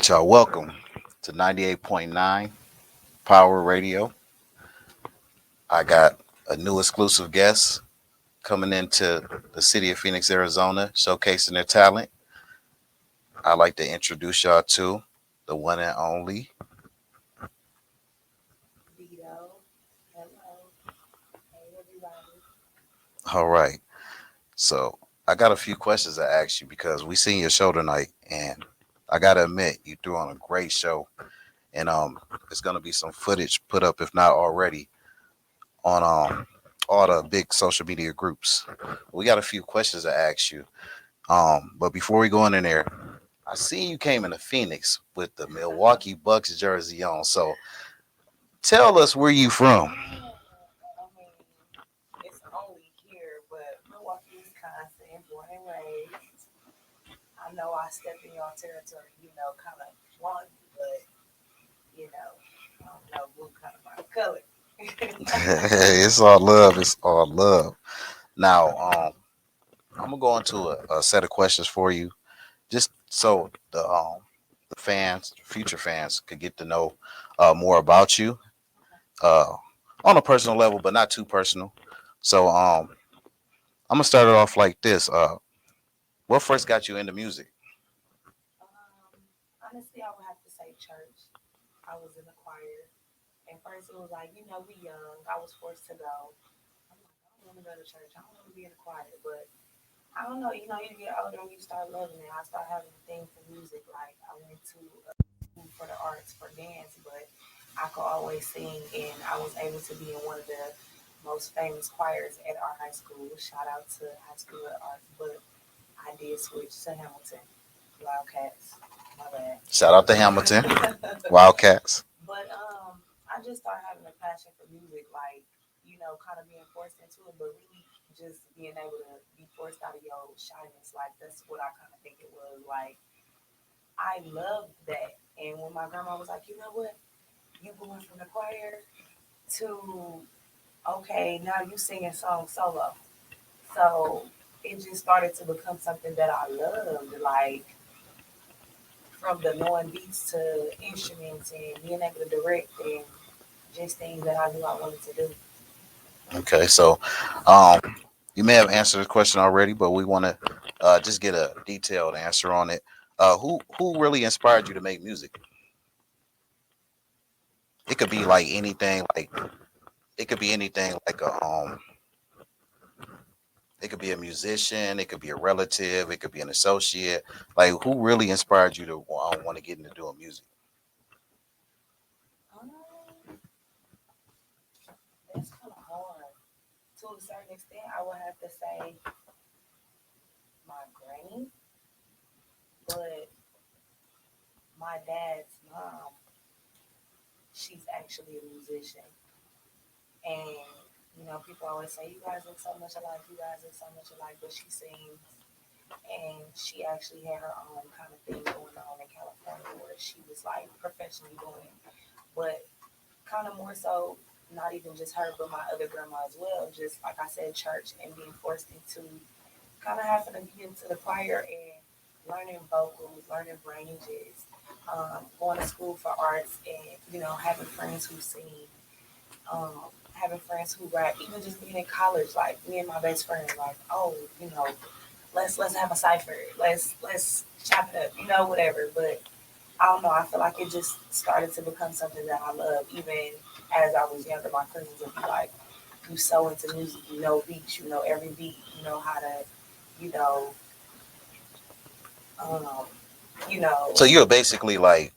y'all. Welcome to 98.9 Power Radio. I got a new exclusive guest coming into the city of Phoenix, Arizona, showcasing their talent. I'd like to introduce y'all to the one and only. Vito. Hello. Hey, everybody. All right. So I got a few questions to ask you because we seen your show tonight, and I gotta admit you threw on a great show. And it's gonna be some footage put up, if not already, on all the big social media groups. We got a few questions to ask you. But before we go in there, I see you came into Phoenix with the Milwaukee Bucks jersey on. So tell us where you from. I mean, it's only here, but Milwaukee, Wisconsin, born and raised. I know I stepped in your territory, kind of blondie, but, I don't know what kind of my color. It's all love. It's all love. Now, I'm gonna go into a set of questions for you, just so the fans, future fans, could get to know more about you uh, on a personal level, but not too personal. So, I'm gonna start it off like this. What first got you into music? Honestly, I would have to say church. I was in the choir. And first, it was like, we young. I was forced to go. I'm like, I don't want to go to church. I don't want to be in the choir. But I don't know. You get older and you start loving it. I started having a thing for music. Like, I went to school for the arts for dance, but I could always sing. And I was able to be in one of the most famous choirs at our high school. Shout out to High School of Arts. But I did switch to Hamilton Wildcats. My bad. Shout out to Hamilton Wildcats. But I just started having a passion for music, like kind of being forced into it, but really just being able to be forced out of your shyness. Like that's what I kind of think it was. Like I loved that, and when my grandma was like, you know what, you going from the choir to okay, now you singing songs solo. So it just started to become something that I loved, like from the knowing beats to instruments and being able to direct and just things that I knew I wanted to do. Okay, so um, you may have answered the question already, but we want to just get a detailed answer on it. Who really inspired you to make music? It could be like anything, like it could be anything, like it could be a musician, it could be a relative, it could be an associate. Like, who really inspired you to want to get into doing music? Um, that's kind of hard. To a certain extent, I would have to say my granny, but my dad's mom, she's actually a musician. And, people always say, you guys look so much alike, you guys look so much alike, but she sings. And she actually had her own kind of thing going on in California where she was like professionally doing it. But kind of more so, not even just her, but my other grandma as well. Just like I said, church and being forced into kind of having to get into the choir and learning vocals, learning ranges, going to school for arts, and having friends who sing, um, having friends who rap, even just being in college, like me and my best friend, like oh, let's have a cipher, let's chop it up, whatever. But I don't know. I feel like it just started to become something that I love, even as I was younger. My cousins would be like, "You so into music, you know beats, you know every beat, you know how to, you know, um, you know." So you're basically like,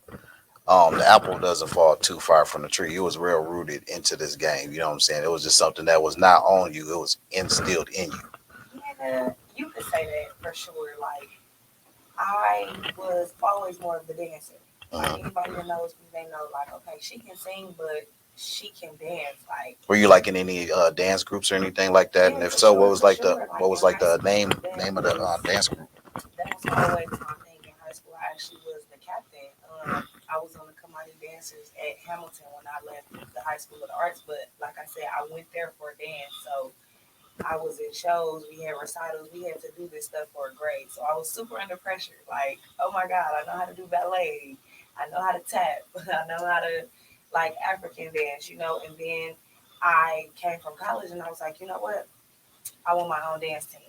the apple doesn't fall too far from the tree. It was real rooted into this game. You know what I'm saying? It was just something that was not on you. It was instilled in you. Yeah, you could say that for sure. Like I was always more of the dancer. Like Mhm. anybody that knows me, they know like, okay, she can sing, but she can dance. Like Were you like in any dance groups or anything like that? yeah, And if so, what was for like the sure. Like what in was like high the school, name of the dance group? that was always my thing in high school. I actually was the captain. I was on the Kamani Dancers at Hamilton when I left the High School of the Arts. But like I said, I went there for dance, so I was in shows. We had recitals. We had to do this stuff for a grade. So I was super under pressure. Like, oh my god, I know how to do ballet. I know how to tap. I know how to like African dance, you know. And then I came from college and I was like, you know what? I want my own dance team.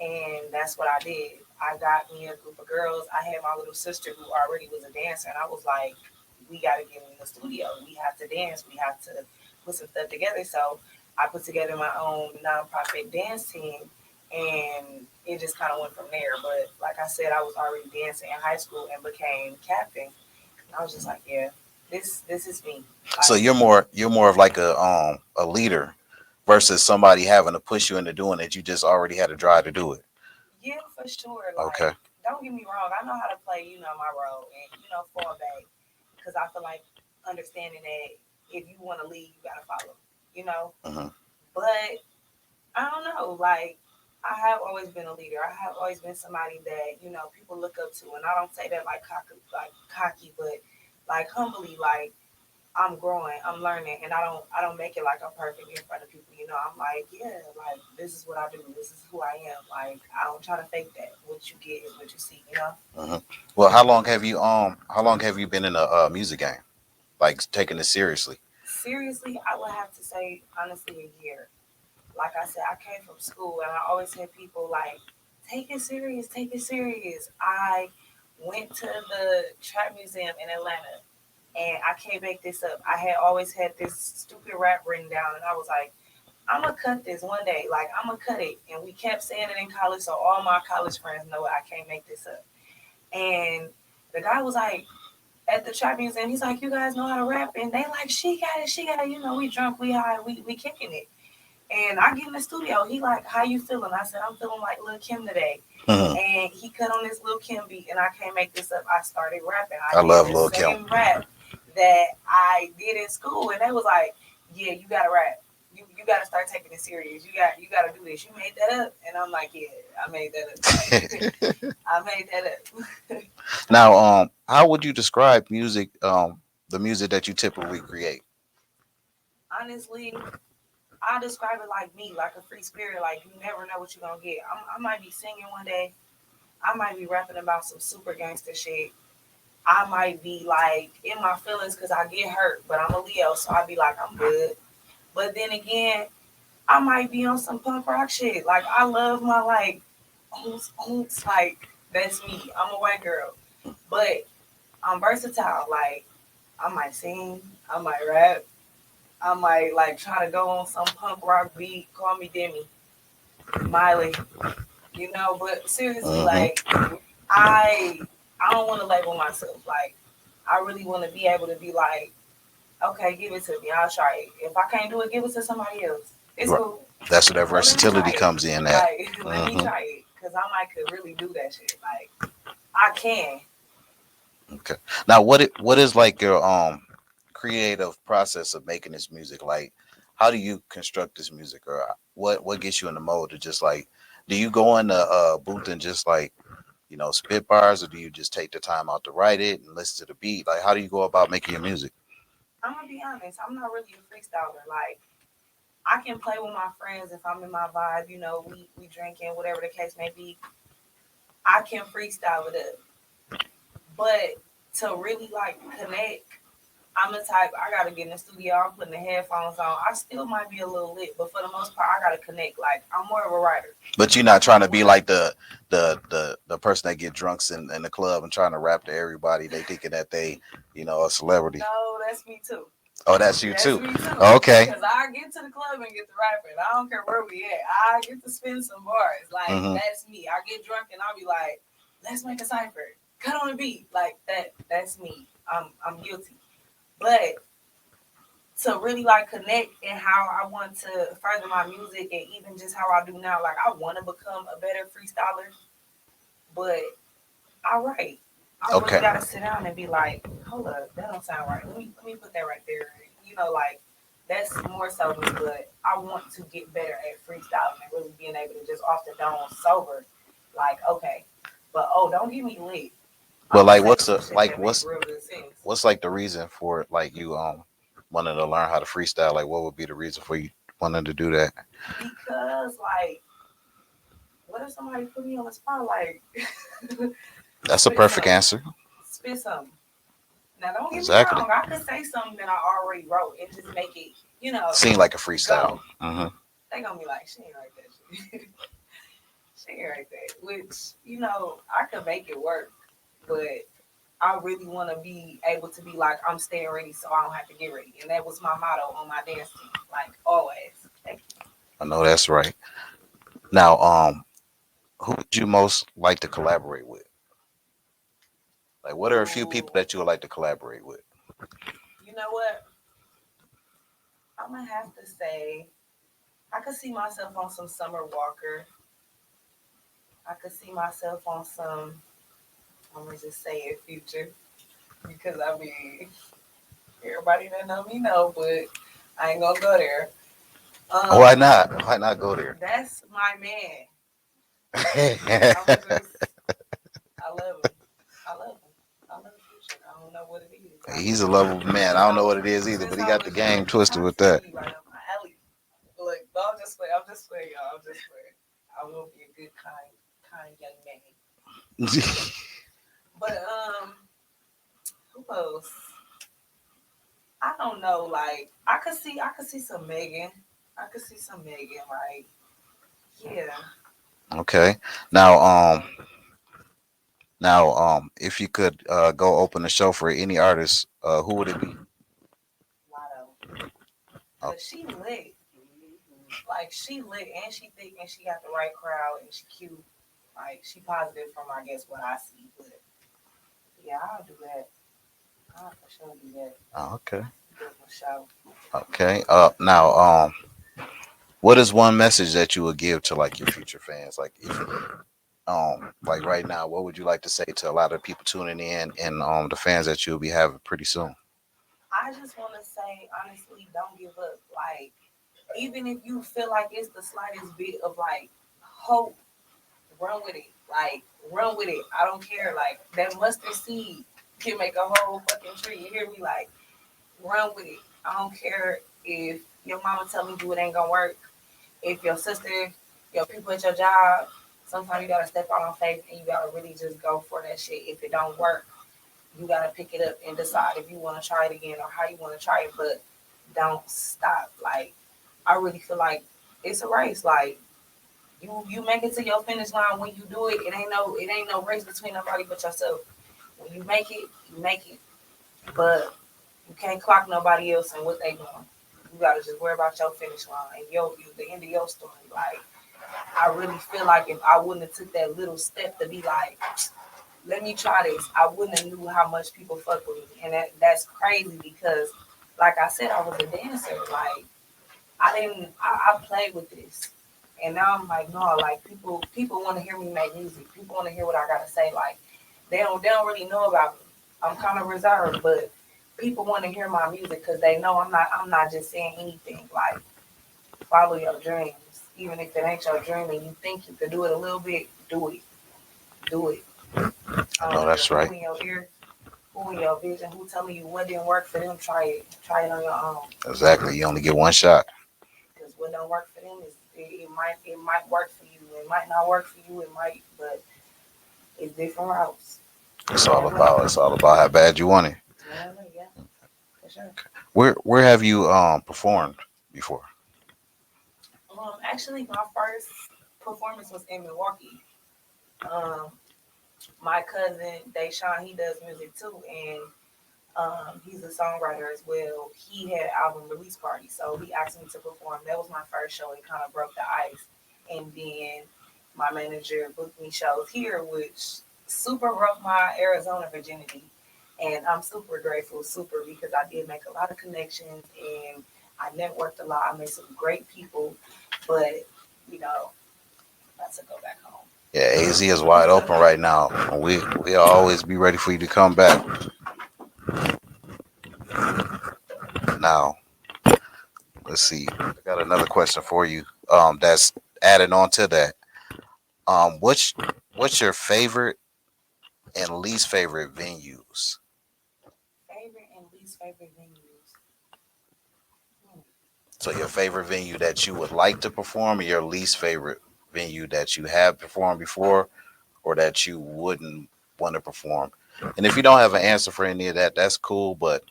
And that's what I did. I got me a group of girls. I had my little sister who already was a dancer, and I was like, we got to get in the studio. We have to dance. We have to put some stuff together. So I put together my own nonprofit dance team, and it just kind of went from there. But like I said, I was already dancing in high school and became captain. And I was just like, yeah, this is me. So Like, you're more of like a leader versus somebody having to push you into doing it. You just already had a drive to do it. yeah, for sure. Okay. Like, don't get me wrong. I know how to play, my role and, fall back. Because I feel like understanding that if you want to lead, you got to follow, you know? Hmm. But I don't know. Like, I have always been a leader. I have always been somebody that, people look up to. And I don't say that like cocky, but like humbly, like, I'm growing, I'm learning, and I don't make it like I'm perfect in front of people. I'm like, yeah, like this is what I do. This is who I am. Like I don't try to fake that. What you get is what you see. Hmm. Well, how long have you been in the music game? Like taking it seriously? Seriously, I would have to say honestly a year. Like I said, I came from school, and I always had people like, take it serious, take it serious. I went to the trap museum in Atlanta, and I can't make this up. I had always had this stupid rap written down, and I was like, I'm gonna cut this one day. Like I'm gonna cut it, and we kept saying it in college, so all my college friends know it. I can't make this up. And the guy was like at the trap museum, he's like, "You guys know how to rap?" And they like, "She got it, she got it." We drunk, we high, we kicking it. And I get in the studio. He like, "How you feeling?" I said, "I'm feeling like Lil Kim today." Hmm. And he cut on this Lil Kim beat, and I can't make this up. I started rapping. I I did love the Lil Kim. same rap that I did in school, and they was like, "Yeah, you gotta rap. You gotta start taking it serious. You gotta do this. You made that up." And I'm like, "Yeah, I made that up. Like, I made that up." Now, how would you describe music? The music that you typically create. Honestly, I describe it like me, like a free spirit. Like you never know what you're gonna get. I might be singing one day. I might be rapping about some super gangster shit. I might be like in my feelings because I get hurt, but I'm a Leo, so I be like I'm good. But then again, I might be on some punk rock shit. Like I love my like, like that's me. I'm a white girl, but I'm versatile. Like I might sing, I might rap, I might like try to go on some punk rock beat. Call me Demi, Miley, But seriously, Hmm. like I I don't want to label myself. Like I really want to be able to be like, okay, give it to me. I'll try it. If I can't do it, give it to somebody else. It's Right. cool. That's where that But let me try versatility it. comes in. At. Like let me Hmm. try it because I might could really do that shit. Like I can. Okay. Now, what is like your creative process of making this music? Like, how do you construct this music, or what gets you in the mode to just like? Do you go in the booth and just like spit bars, or do you just take the time out to write it and listen to the beat? Like, how do you go about making your music? I'm gonna be honest. I'm not really a freestyler. Like I can play with my friends if I'm in my vibe. We drinking, whatever the case may be. I can freestyle it up. But to really like connect, I'm the type I gotta get in the studio. I'm putting the headphones on. I still might be a little lit, but for the most part, I gotta connect. Like I'm more of a writer. But you're not trying to be When like the person that get drunks in the club and trying to rap to everybody. They thinking that they a celebrity. no, that's me too. Oh, that's you That's too. me too. Okay. Cause I get to the club and get to rapping. I don't care where we at. I get to spin some bars. Like Hmm. that's me. I get drunk and I'll be like, let's make a cipher. Cut on the beat. Like that. That's me. I'm guilty. But to really like connect and how I want to further my music and even just how I do now. Like I want to become a better freestyler, but I write. I really Okay. gotta sit down and be like, hold up, that don't sound right. Let me put that right there. Like that's more so me, but I want to get better at freestyling and really being able to just off the dome sober. Like, okay. But don't get me lit. But I'm gonna like, say some shit that make real good sense. what's like the reason for like you wanting to learn how to freestyle? Like, what would be the reason for you wanting to do that? Because like what if somebody put me on the spot like That's a spit perfect some, answer. spit some. Now, don't get me Exactly. wrong. I could say something that I already wrote and just make it, Seem like a freestyle. go. Hmm. They gonna be like, she ain't like that shit. She ain't like that. Which, I could make it work, but I really want to be able to be like, I'm staying ready so I don't have to get ready. And that was my motto on my dance team, like always. Thank I know that's right. Now, who would you most like to collaborate with? Like, what you. are a few people Ooh, that you would like to collaborate with? you know what? I'm gonna have to say I could see myself on some Summer Walker. I could see myself on some. I'm gonna just say it, Future, because I mean everybody that know me know, but I ain't gonna go there. Why Um, not? Why not go there? that's my man. I'm just, I love him. I love him. I love Future. I don't know what it is. He's a lovable man. I don't know what it is either, Since but he I got the was game young, twisted I with see that. you right up my alley. Look, no, I'm just playing. I'm just playing, y'all. I'm just playing. I will be a good, kind young man. But who else? I don't know. Like I could see some Megan. I could see some Megan. Like, yeah. Okay. Now, if you could go open a show for any artist, who would it be? Lotto. Oh, Cause she lit. Like she lit and she thick and she got the right crowd and she cute. Like she positive from I guess what I see. But yeah, I'll do that. I'll for sure do that. okay. Give them a show. Okay. Now, what is one message that you would give to like your future fans? Like, if, like right now, what would you like to say to a lot of people tuning in and the fans that you'll be having pretty soon? I just wanna say honestly, don't give up. Like even if you feel like it's the slightest bit of like hope, run with it. Like run with it. I don't care. Like that mustard seed can make a whole fucking tree. You hear me? Like run with it. I don't care if your mama telling you it ain't gonna work. If your sister, your people at your job, sometimes you gotta step out on faith and you gotta really just go for that shit. If it don't work, you gotta pick it up and decide if you wanna try it again or how you wanna try it. But don't stop. Like I really feel like it's a race. Like you make it to your finish line when you do it. It ain't no race between nobody but yourself. When you make it, you make it. But you can't clock nobody else and what they doing. You gotta just worry about your finish line and the end of your story. Like I really feel like if I wouldn't have took that little step to be like, let me try this, I wouldn't have knew how much people fuck with me. And that's crazy because like I said, I was a dancer. Like I played with this. And now I'm like, no, like people want to hear me make music. People want to hear what I gotta say. Like they don't really know about me. I'm kind of reserved, but people want to hear my music because they know I'm not just saying anything. Like follow your dreams, even if it ain't your dream and you think you could do it a little bit, do it, do it. I I know don't care that's right. who in your ear, who in your vision, who telling you what didn't work for them. Try it on your own. Exactly. You only get one shot. Because what don't work for them is it might work for you. It might not work for you. It might, but it's different routes. It's all about. It's all about how bad you want it. Whatever, yeah, for sure. Where have you performed before? Actually, my first performance was in Milwaukee. Um, my cousin Deshaun, he does music too, and he's a songwriter as well. He had an album release party, so he asked me to perform. That was my first show. It kind of broke the ice, and then my manager booked me shows here, which super broke my Arizona virginity. And I'm super grateful, super because I did make a lot of connections and I networked a lot. I met some great people, but you know, I had to go back home. Yeah, AZ is wide open right now. We'll always be ready for you to come back. Now, let's see. I got another question for you. That's added on to that. What's your favorite and least favorite venues? Favorite and least favorite venues. Hmm. So your favorite venue that you would like to perform, or your least favorite venue that you have performed before, or that you wouldn't want to perform. And if you don't have an answer for any of that, that's cool. But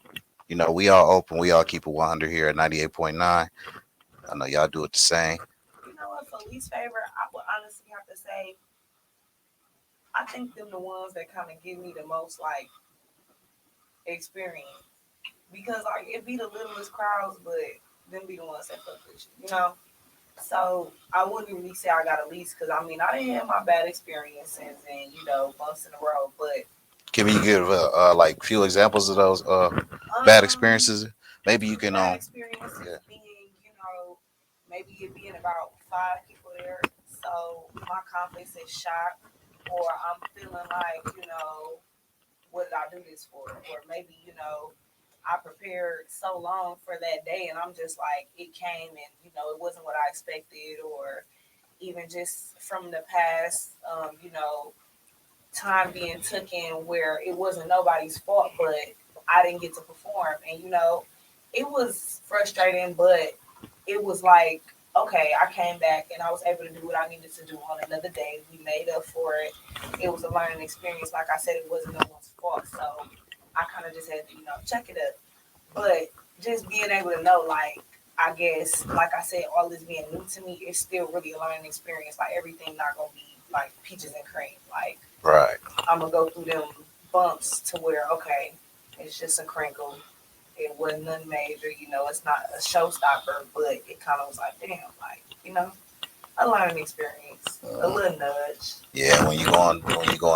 we all open. We all keep it 100 here at 98.9. I know y'all do it the same. You know what? For least favorite, I would honestly have to say I think them the ones that kind of give me the most like experience because like it be the littlest crowds, but them be the ones that fuck with you, you know. So I wouldn't really say I got a least because I mean I didn't have my bad experiences and bumps in the road, but Can you give like few examples of those bad um experiences? Maybe you can bad yeah. experiences being maybe it being about 5 people there, so my confidence is shot, or I'm feeling like what did I do this for? Or maybe, I prepared so long for that day and I'm just like, it came and, it wasn't what I expected. Or even just from the past, time being taken where it wasn't nobody's fault, but I didn't get to perform. And, it was frustrating, but it was like, okay, I came back and I was able to do what I needed to do on another day. We made up for it. It was a learning experience. Like I said, it wasn't no one's fault. So I kind of just had to, check it up. But just being able to know, like, I guess, like I said, all this being new to me, it's still really a learning experience. Like, everything not going to be like peaches and cream. Like, Right. I'm going to go through them bumps to where, okay, it's just a crinkle. It wasn't nothing major, it's not a showstopper, but it kind of was like, damn, like, a learning experience, a little nudge. Yeah, when you going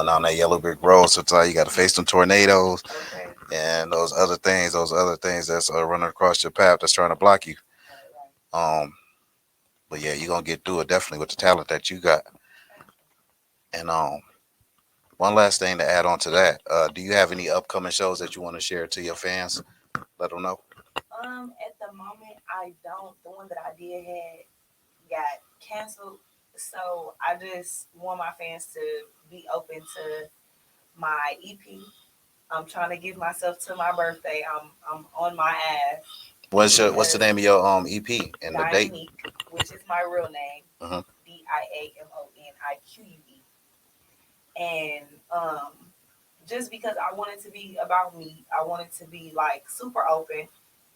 down that yellow brick road, sometimes you got to face them tornadoes Okay. and those other things that's running across your path that's trying to block you. Right, Um, but yeah, you're gonna get through it definitely with the talent that you got. And one last thing to add on to that, do you have any upcoming shows that you want to share to your fans? Let them know. At the moment, I don't. The one that I did had got canceled, so I just want my fans to be open to my EP. I'm trying to give myself to my birthday. I'm on my ass What's the because name of your EP and the date? Dianique, which is my real name, Uh-huh. Diamonique, and just because I want it to be about me, I want it to be like super open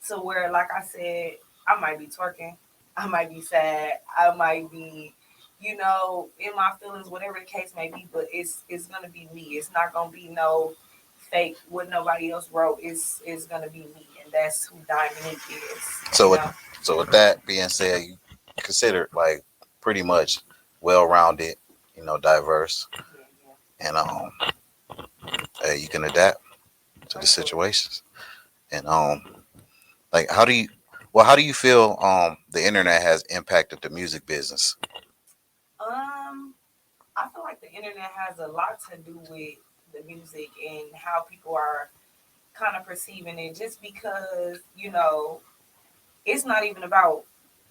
to where, like I said, I might be twerking, I might be sad, I might be, in my feelings, whatever the case may be. But it's gonna be me. It's not gonna be no fake what nobody else wrote. It's gonna be me, and that's who Diamond is. So with that being said, you consider like pretty much well rounded, diverse, Yeah, yeah. and you can adapt to For the sure. situations. And like how do you feel the internet has impacted the music business? Um, I feel like the internet has a lot to do with the music and how people are kind of perceiving it. Just because it's not even about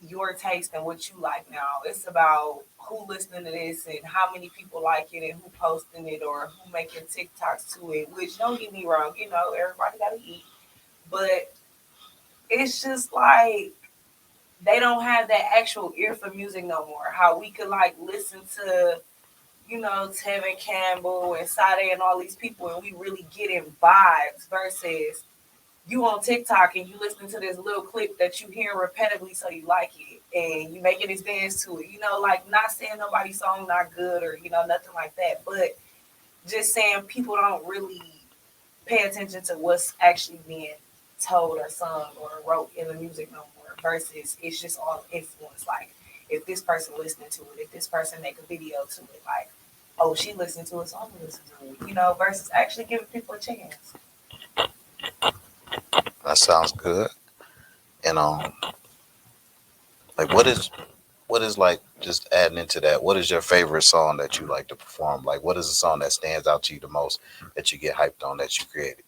your taste and what you like now. It's about who listening to this and how many people like it and who posting it or who making TikToks to it. Which, don't get me wrong, everybody gotta eat, but it's just like they don't have that actual ear for music no more. How we could like listen to Tevin Campbell and Sade and all these people, and we really get in vibes versus you on TikTok and you listening to this little clip that you hear repetitively so you like it and you making this dance to it. Like not saying nobody's song not good or nothing like that, but just saying people don't really pay attention to what's actually being told or sung or wrote in the music no more. Versus it's just all influence. Like if this person listening to it, if this person make a video to it, like oh she listened to it, so I'm gonna listen to it. Versus actually giving people a chance. That sounds good. And like what is like just adding into that? What is your favorite song that you like to perform? Like what is a song that stands out to you the most that you get hyped on that you created?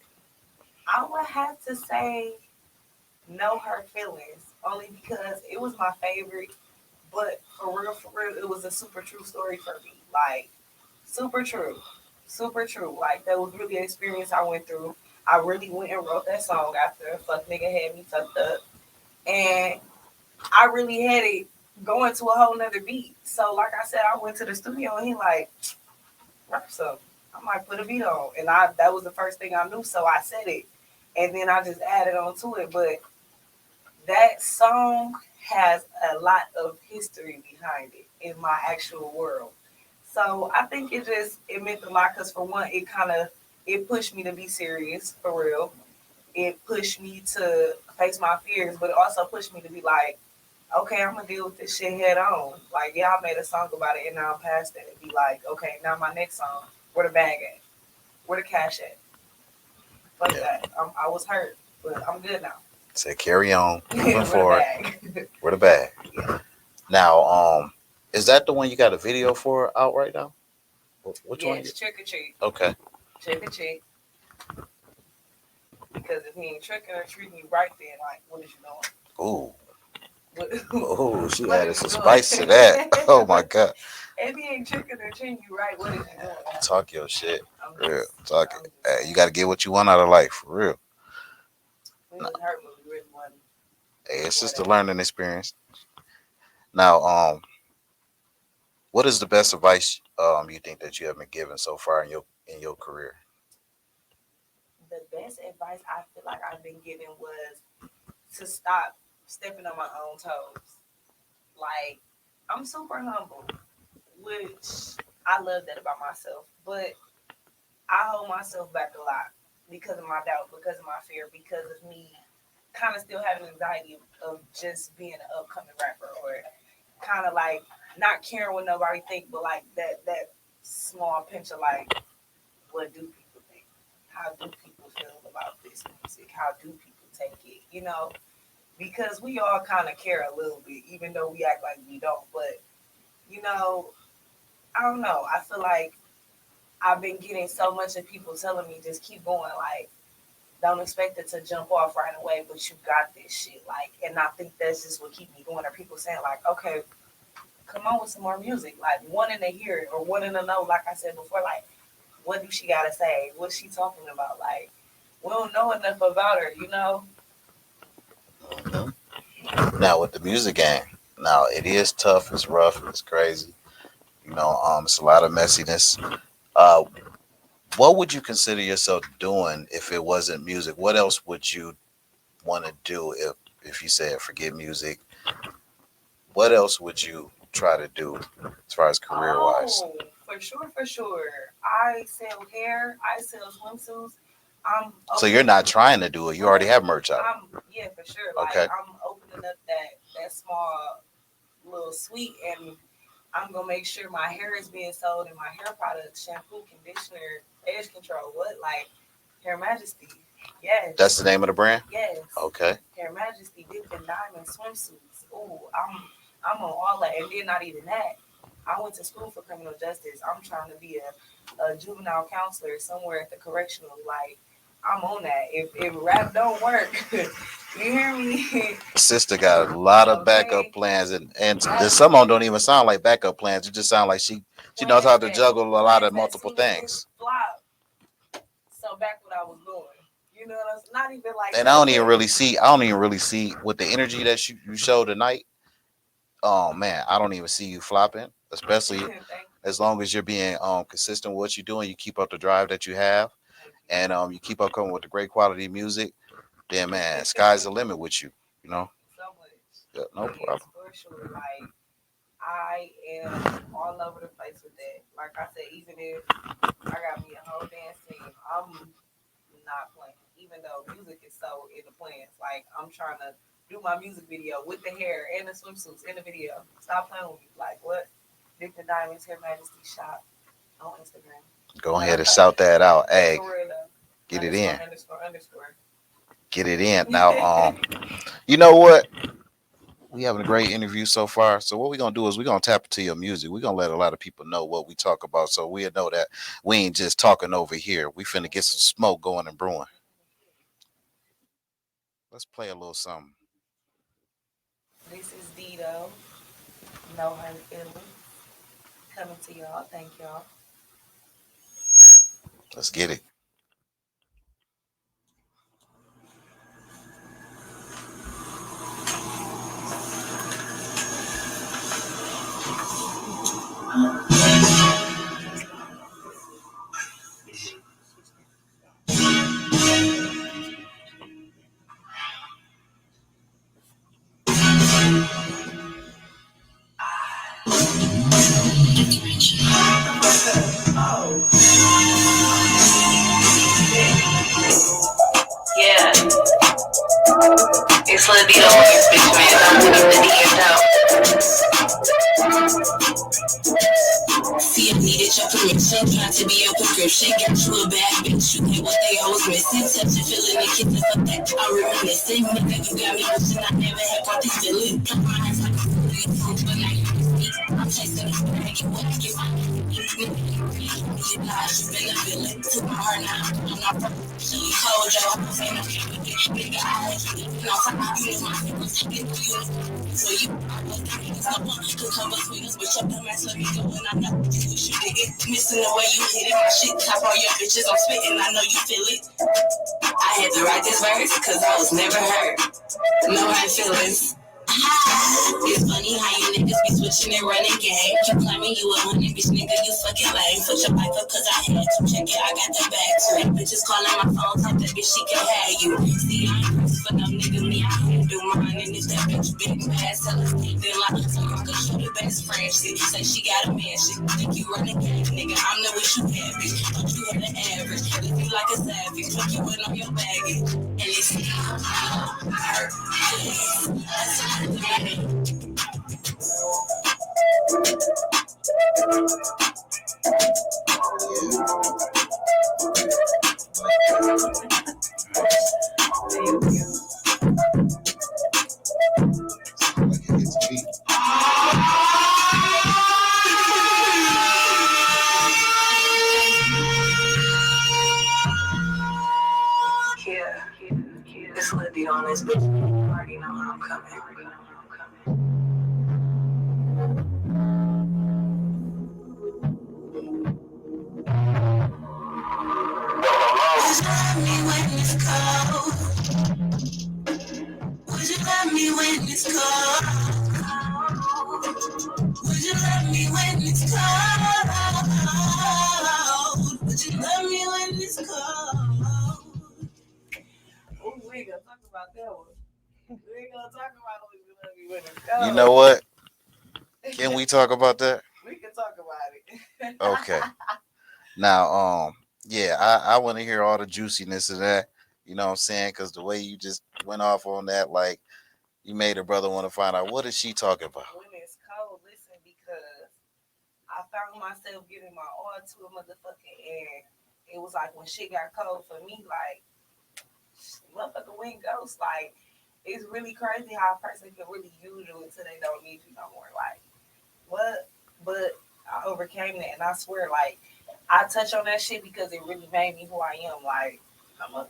I would have to say Know Her Feelings, only because it was my favorite. But for real, it was a super true story for me. Like super true, super true. Like that was really an experience I went through. I really went and wrote that song after a fuck nigga had me fucked up, and I really had it going to a whole nother beat. So like I said, I went to the studio and he like, rap something. I might put a beat on, and that was the first thing I knew, so I said it, and then I just added on to it. But that song has a lot of history behind it in my actual world. So I think it meant a lot because for one, it pushed me to be serious for real. It pushed me to face my fears, but it also pushed me to be like, okay, I'm gonna deal with this shit head on. Like, yeah, I made a song about it, and now I'm past that. And be like, okay, now my next song, where the bag at? Where the cash at? Fuck Yeah. that. I was hurt, but I'm good now. Say carry on, moving Where the forward. bag? Where the bag? Yeah. Now, is that the one you got a video for out right now? Which one? Yes, trick or treat. Okay. Trick or treat. Because if he ain't tricking or treating you right, then like, what is you doing? Ooh. What, Oh, she what added is you some doing? spice to that. Oh my god. If he ain't tricking or treating you right, what is you doing? Talk your shit. I'm Real. just, Talk I'm it. just Hey, you gotta get what you want out of life, for real. we was hurt when we really wasn't Hey, it's before just a that. learning experience. Now, what is the best advice you think that you have been given so far in your career? The best advice I feel like I've been given was to stop stepping on my own toes. Like, I'm super humble, which I love that about myself, but I hold myself back a lot because of my doubt, because of my fear, because of me kind of still having anxiety of just being an upcoming rapper or kind of like not caring what nobody think, but like that small pinch of like, what do people think? How do people feel about this music? How do people take it? You know, because we all kind of care a little bit, even though we act like we don't. But you know, I don't know. I feel like I've been getting so much of people telling me just keep going, like don't expect it to jump off right away, but you got this shit. Like, and I think that's just what keep me going. Or people saying like, okay, come on with some more music, like wanting to hear it or wanting to know. Like I said before, like what do she gotta say? What's she talking about? Like we don't know enough about her, you know. Mhm. Now with the music game, now it is tough. It's rough. It's crazy. It's a lot of messiness. Uh, what would you consider yourself doing if it wasn't music? What else would you want to do if you said forget music? What else would you try to do as far as career wise? Oh, for sure, for sure. I sell hair. I sell swimsuits. I'm So you're opening not up. trying to do it. You already have merch out. Yeah, for sure. Like Okay. I'm opening up that small little suite, and I'm gonna make sure my hair is being sold and my hair products, shampoo, conditioner, edge control. What like Hair Majesty? Yes, That's the name of the brand? yes. Okay. Hair Majesty dipped in diamond swimsuits. Ooh, I'm on all that, and then not even that. I went to school for criminal justice. I'm trying to be a juvenile counselor somewhere at the correctional. Like I'm on that. If rap don't work, you hear me? Sister got a lot of backup Okay. plans, and there's some of them don't even sound like backup plans. It just sound like she knows how to juggle a lot of Plans that multiple seem to things. flop. So back what I was doing. You know what I'm saying? Not even like And that, but I don't even really see with the energy that you showed tonight. Oh man, I don't even see you flopping, especially thank as long as you're being consistent with what you're doing. You keep up the drive that you have, and you keep up coming with the great quality music. Then man, sky's the limit with you. You know. so much. Yeah, no Yes, problem. for sure. Like I am all over the place with that. Like I said, even if I got me a whole dance team, I'm not playing. Even though music is so in the plans. Like I'm trying to do my music video with the hair and the swimsuits in the video. Stop playing with me. Like what? Victor Diamonds Hair Majesty Shop on Instagram. Go ahead and shout that out. Hey, For real though. get it in. Underscore. Get it in. Now, you know what? We having a great interview so far. So what we're gonna do is we're gonna tap into your music. We're gonna let a lot of people know what we talk about, so we'll know that we ain't just talking over here. We finna get some smoke going and brewing. Let's play a little something. This is Dito. No hurt feelings. Coming to y'all. Thank y'all. Let's get it. It's Lil Dito on this bitch, man. Don't put the DMs out. See, I needed your permission, trying to be your prescription. Got you a bad bitch, you get what they hoes missing. Touching, feeling, and kissing, fuck that. I reminiscing, nigga, you got me wishing I never had brought these feelings. Plug my eyes like a fool, but now you speak. I'm chasing this bag, you want to get my you been a villain to my heart now. I'm not perfect. You told your hoes ain't no nigga, I hate you. No, you know my secrets, you know. So you someone to come between us, but your dumb ass let me go, and I know you wish you did it. Missing the way you hit it, my shit top all your bitches, I'm spitting, I know you feel it. I had to write this verse, cause I was never hurt. No hard feelings. It's funny how you niggas be switching and running game. You claiming you a honey bitch, nigga, you fucking lame. Put your life up cause I had to check it, I got the bag too. Bitches calling my phone, type that bitch, she can have you. See, I ain't pressed for no nigga, me, I handle mine. And if that bitch big ass, tell us keep it locked. So you can show the best friend shit. Say she got a man shit. Think you running game, nigga, I'm the wish you had, bitch. Thought you had an average. Live you like a savage. Fuck you in on your baggage. And it's hurt. This Lil Dito on this bitch. You already know how I'm coming. Would you love me when it's cold? Would you love me when it's cold? Would you love me when it's cold? Would you love me when it's cold? Oh, we ain't gonna talk about that one. We ain't gonna talk about Would You Love Me When It's Cold. You know what? Can we talk about that? We can talk about it. Okay. Now, yeah, I want to hear all the juiciness of that. You know what I'm saying? Because the way you just went off on that, like you made a brother want to find out what is she talking about. When it's cold, listen, because I found myself giving my all to a motherfucking air. It was like when shit got cold for me, like motherfucker wind ghost. Like it's really crazy how a person can really use you until they don't need you no more. Like what? But I overcame that, and I swear, like I touch on that shit because it really made me who I am. Like I'm a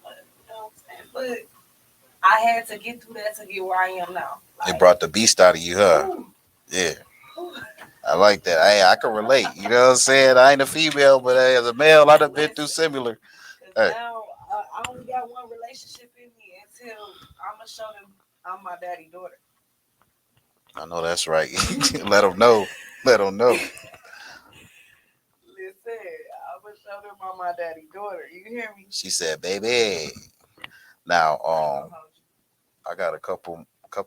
you know what I'm saying? But I had to get through that to get where I am now. Like, It brought the beast out of you, huh? ooh, Yeah. ooh. I like that. I can relate. You know what I'm saying? I ain't a female, but hey, as a male, I've been through similar. Hey. Now I only got one relationship in me until I'm gonna show them I'm my daddy's daughter. I know that's right. Let them know. Let them know. Listen, I'm gonna show them I'm my daddy's daughter. You hear me? She said, "Baby." Now, I ain't gonna hold you. I got a couple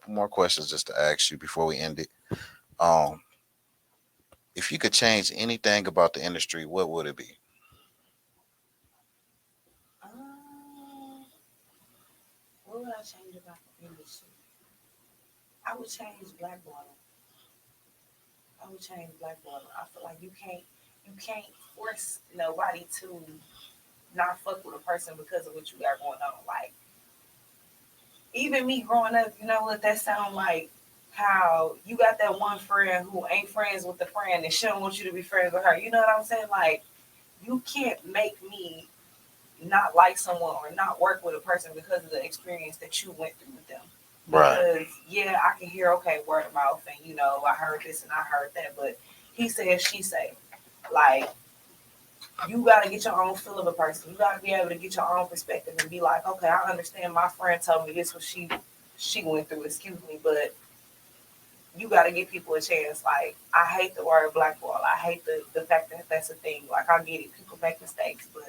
more questions just to ask you before we end it. Um, if you could change anything about the industry, what would it be? What would I change about the industry? I would change blackballing. I would change blackballing. I feel like you can't force nobody to not fuck with a person because of what you got going on. Like even me growing up, you know what that sound like? How you got that one friend who ain't friends with the friend and she don't want you to be friends with her. You know what I'm saying? Like you can't make me not like someone or not work with a person because of the experience that you went through with them. Right. Because yeah, I can hear okay word of mouth and I heard this and I heard that, but he said she said like you gotta get your own feel of a person. You gotta be able to get your own perspective and be like, okay, I understand my friend told me this was she went through, excuse me, but you gotta give people a chance. Like I hate the word blackball. I hate the fact that that's a thing. Like I get it, people make mistakes, but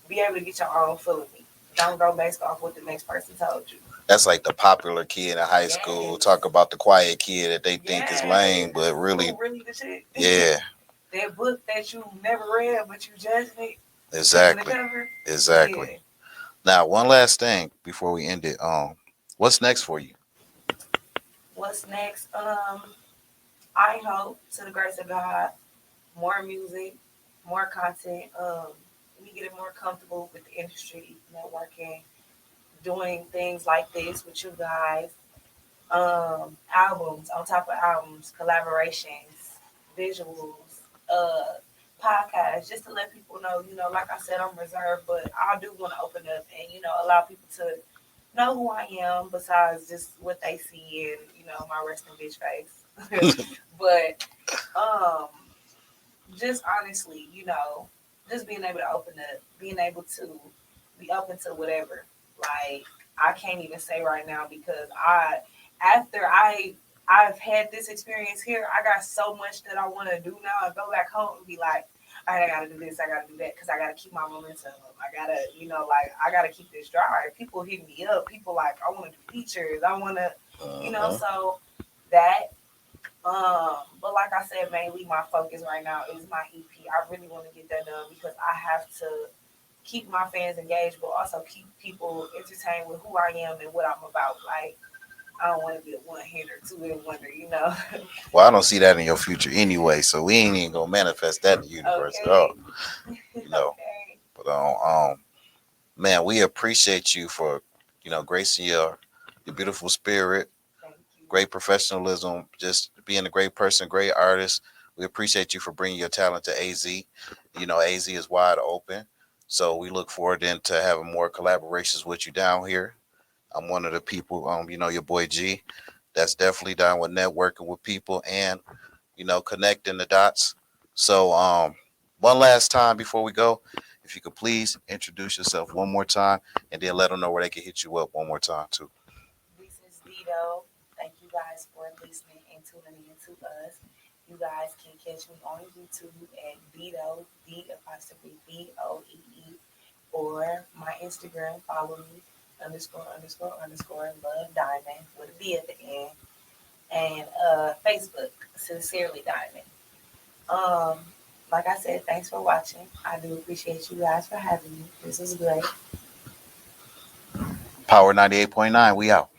be able to get your own feel of me. Don't go based off what the next person told you. That's like the popular kid in high school talk about the quiet kid that they think is lame, but really the shit. Yeah. That book that you never read but you judging it. Exactly. The cover. Exactly. Yeah. Now, one last thing before we end it. What's next for you? What's next? I hope to the grace of God, more music, more content. Me getting more comfortable with the industry, networking, doing things like this with you guys. Albums on top of albums, collaborations, visuals, podcasts, just to let people know, like I said, I'm reserved, but I do want to open up and, allow people to know who I am besides just what they see in, my resting bitch face. But um just honestly, just being able to open up, being able to be open to whatever. Like I can't even say right now because after I've had this experience here, I got so much that I want to do now and go back home and be like, all right, I gotta do this, I gotta do that, because I gotta keep my momentum up. I gotta, like I gotta keep this drive. People hit me up. People like, I want to do features. I want to, Uh-huh. so that but like I said, mainly my focus right now is my EP. I really want to get that done because I have to keep my fans engaged, but also keep people entertained with who I am and what I'm about. Like I don't want to be a one hitter, two hit wonder. Well, I don't see that in your future anyway, so we ain't even gonna manifest that in the universe at all. Okay, You know, okay. but man, we appreciate you for gracing your beautiful spirit, Thank you. great professionalism, just being a great person, great artist. We appreciate you for bringing your talent to AZ. AZ is wide open, so we look forward then to having more collaborations with you down here. I'm one of the people, your boy G, that's definitely down with networking with people and connecting the dots. So, one last time before we go, if you could please introduce yourself one more time, and then let them know where they can hit you up one more time too. This is Dido. Thank you guys for listening and tuning in to us. You guys can catch me on YouTube at Dido, D apostrophe BOEE, or my Instagram, follow me, underscore, underscore, underscore, love diamond, with a D at the end, and Facebook, sincerely diamond. Um, like I said, thanks for watching. I do appreciate you guys for having me. This is great. Power 98.9, we out.